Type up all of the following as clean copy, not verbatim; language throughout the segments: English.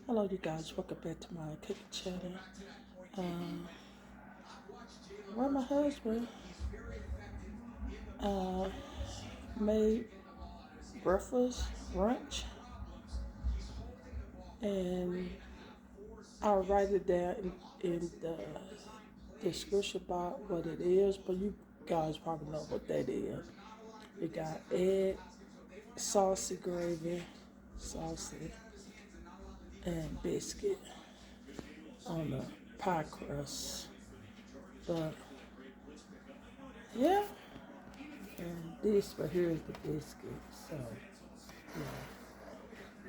Hello, you guys. Welcome back to my cooking channel. Um, where my husband uh, made breakfast, lunch, and I'll write it down in the description about what it is, but you guys probably know what that is. We got egg, saucy gravy, saucy, and biscuit on the pie crust. But yeah, and this right here is the biscuit. So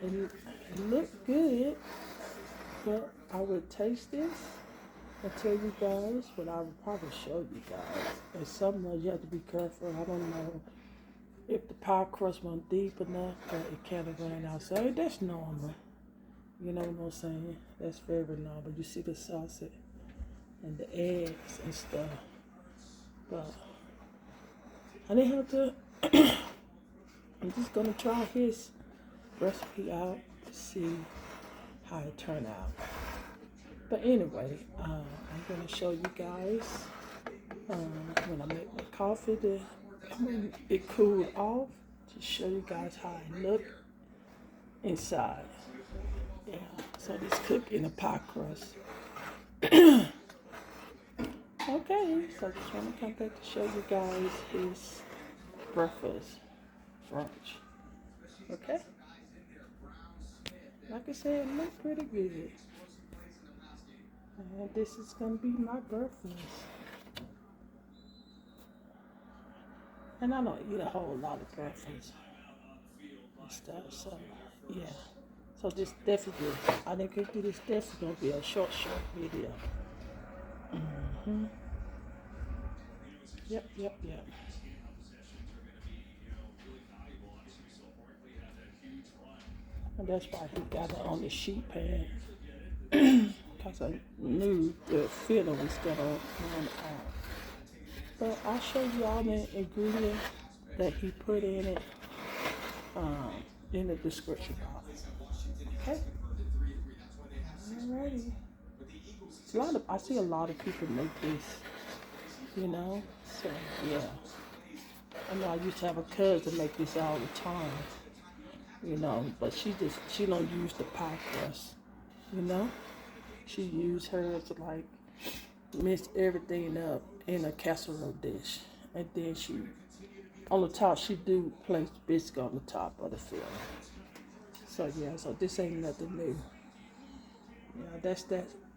yeah, it looked good, but I would taste this and tell you guys, but I would probably show you guys. And some of you have to be careful. I don't know if the pie crust went deep enough, but it kind of ran out. So that's normal. You know what I'm saying? That's very normal. You see the sausage and the eggs and stuff. But I didn't have to. I'm just gonna try his recipe out to see how it turned out. But anyway, I'm gonna show you guys when I make my coffee when it cooled off to show you guys how it look inside. Yeah, so this cook in a pie crust. Okay, so I just want to come back to show you guys his breakfast, brunch. Okay, like I said, it looks pretty good. And this is gonna be my breakfast. And I don't eat a whole lot of breakfast and stuff, so yeah. So this definitely, I think this definitely gonna be a short video. Mm-hmm. Yep. And that's why he got it on the sheet pan. Because I knew the feeling was gonna run out. But I'll show you all the ingredients that he put in it in the description box. Okay? Alrighty. I see a lot of people make this, you know? So, yeah. I know I used to have a cousin make this all the time, you know, but she don't use the pie crust, you know? She used hers to like mix everything up in a casserole dish. And then on the top, she do place biscuit on the top of the filling. So yeah, so this ain't nothing new. Yeah, that's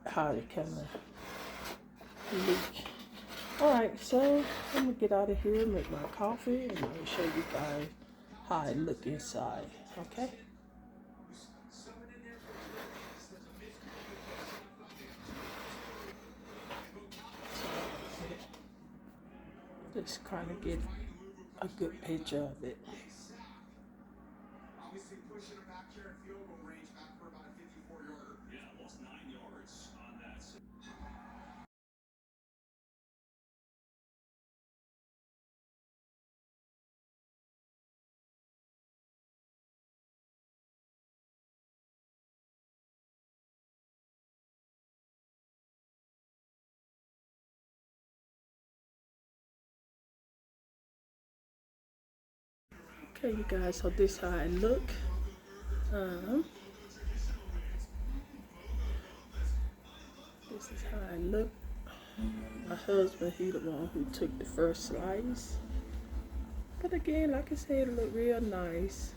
how it kind of leak. Alright, so I'm gonna get out of here, make my coffee, and I'll show you guys how it look inside. Okay? Just kind of get a good picture of it. Okay, you guys, so this how it look. This is how it look. My husband, he the one who took the first slice. But again, like I said, it looked real nice.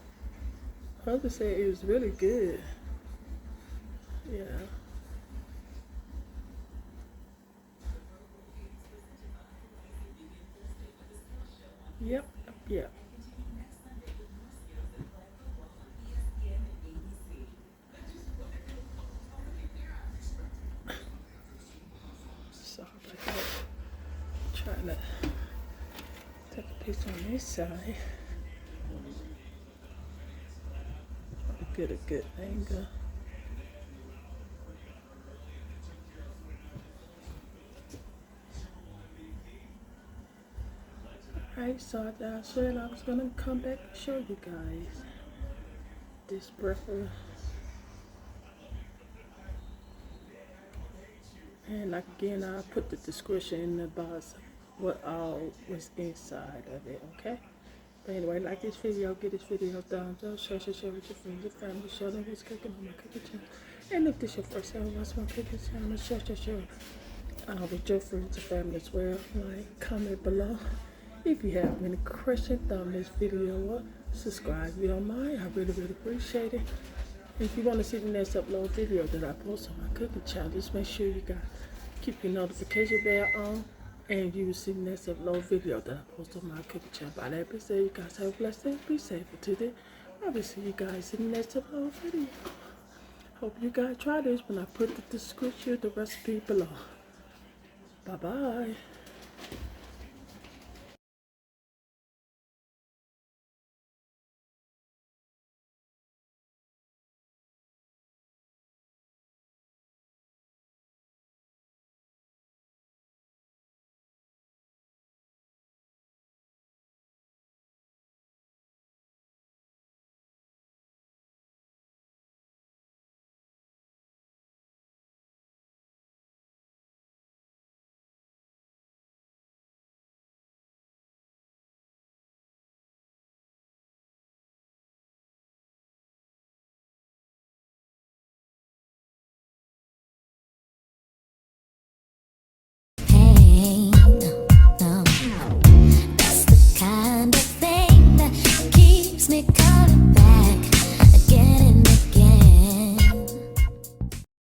My husband said it was really good. Yeah. Yep. Sorry about that. Trying to take a picture on this side. Get a good angle. Alright, so I said I was gonna come back and show you guys this breakfast And like again, I put the description in the box what all was inside of it, okay? But anyway, like this video, give this video a thumbs up, share with your friends and family, show them what's cooking on my cooking channel. And if this is your first time watching my cooking channel, share with your friends and family as well. Like, comment below. If you have any questions, thumb this video up, subscribe if you don't mind. I really appreciate it. If you want to see the next upload video that I post on my cooking channel, just make sure you guys keep your notification bell on, and you will see the next upload video that I post on my cooking channel. By that being said, you guys have a blessed day. Be safe until then. I will see you guys in the next upload video. Hope you guys try this when I put the description, the recipe below. Bye bye. Hey, no, that's the kind of thing that keeps me coming back.